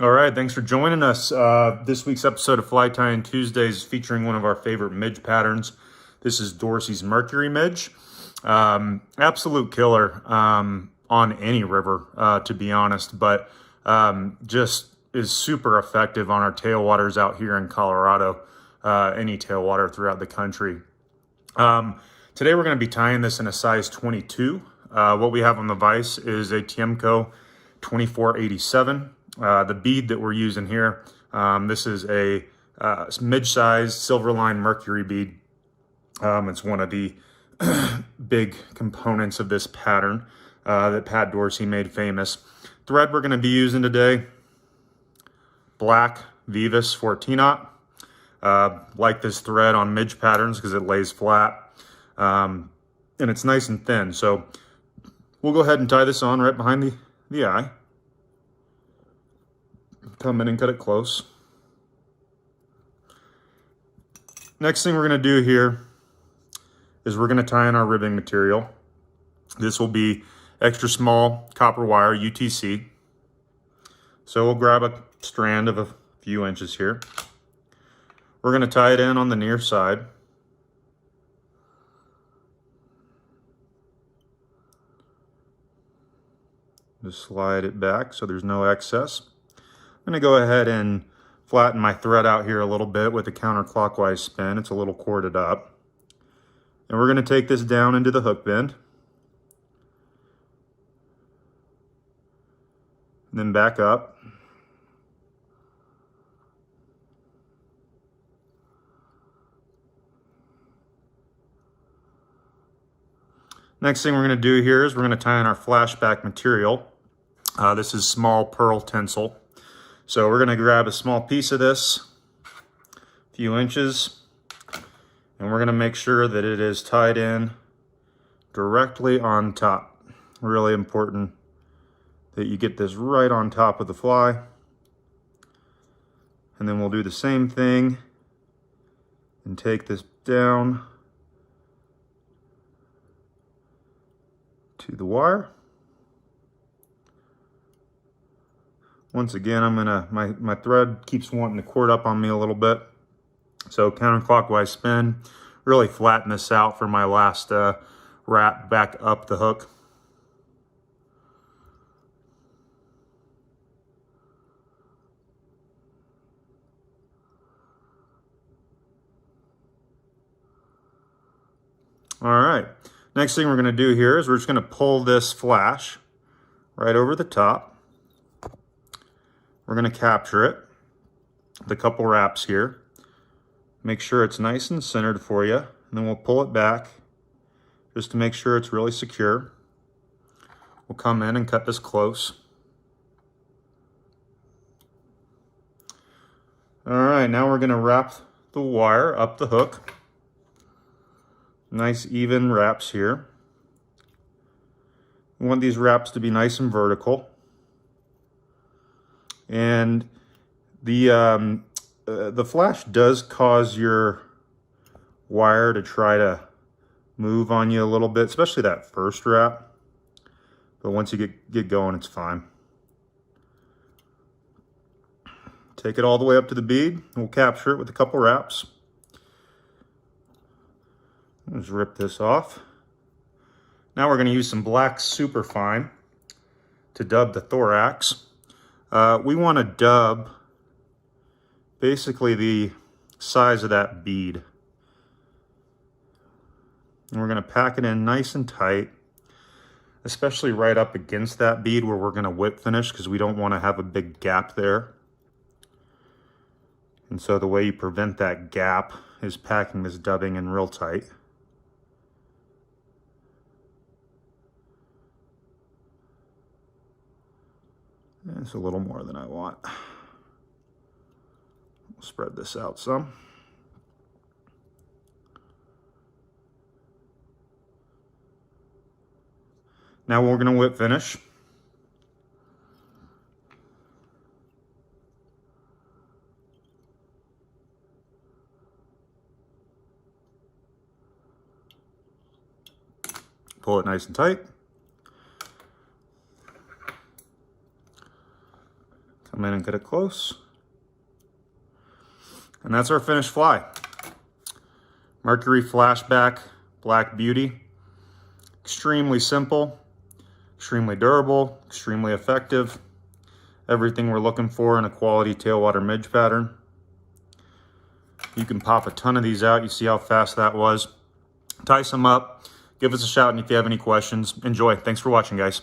All right, thanks for joining us. This week's episode of Fly Tying Tuesdays is featuring one of our favorite midge patterns. This is Dorsey's Mercury midge. Absolute killer on any river, to be honest, but just is super effective on our tailwaters out here in Colorado, any tailwater throughout the country. Today we're going to be tying this in a size 22. What we have on the vise is a Tiemco 2487. The bead that we're using here, this is a mid-sized silver-line mercury bead. It's one of the big components of this pattern that Pat Dorsey made famous. Thread we're going to be using today, black Vivus 14-aught. Like this thread on midge patterns because it lays flat and it's nice and thin. So we'll go ahead and tie this on right behind the eye. Come in and cut it close. Next thing we're going to do here is we're going to tie in our ribbing material. This will be extra small copper wire, UTC. So we'll grab a strand of a few inches here. We're going to tie it in on the near side. Just slide it back so there's no excess. I'm going to go ahead and flatten my thread out here a little bit with a counterclockwise spin. It's a little corded up. And we're going to take this down into the hook bend. And then back up. Next thing we're going to do here is we're going to tie in our flashback material. This is small pearl tinsel. So we're going to grab a small piece of this, a few inches, and we're going to make sure that it is tied in directly on top. Really important that you get this right on top of the fly. And then we'll do the same thing and take this down to the wire. Once again, my thread keeps wanting to cord up on me a little bit. So counterclockwise spin, really flatten this out for my last wrap back up the hook. All right, next thing we're gonna do here is we're just gonna pull this flash right over the top. We're going to capture it with a couple wraps here. Make sure it's nice and centered for you. And then we'll pull it back just to make sure it's really secure. We'll come in and cut this close. All right, now we're going to wrap the wire up the hook. Nice even wraps here. We want these wraps to be nice and vertical. And the flash does cause your wire to try to move on you a little bit, especially that first wrap. But once you get going, it's fine. Take it all the way up to the bead. We'll capture it with a couple wraps. Just rip this off. Now we're going to use some black superfine to dub the thorax. We want to dub basically the size of that bead. And we're going to pack it in nice and tight, especially right up against that bead where we're going to whip finish because we don't want to have a big gap there. And so the way you prevent that gap is packing this dubbing in real tight. It's a little more than I want. We'll spread this out some. Now we're going to whip finish. Pull it nice and tight. Come in and get it close. And that's our finished fly. Mercury Flashback Black Beauty. Extremely simple, extremely durable, extremely effective. Everything we're looking for in a quality tailwater midge pattern. You can pop a ton of these out. You see how fast that was. Tice them up. Give us a shout if you have any questions. Enjoy. Thanks for watching, guys.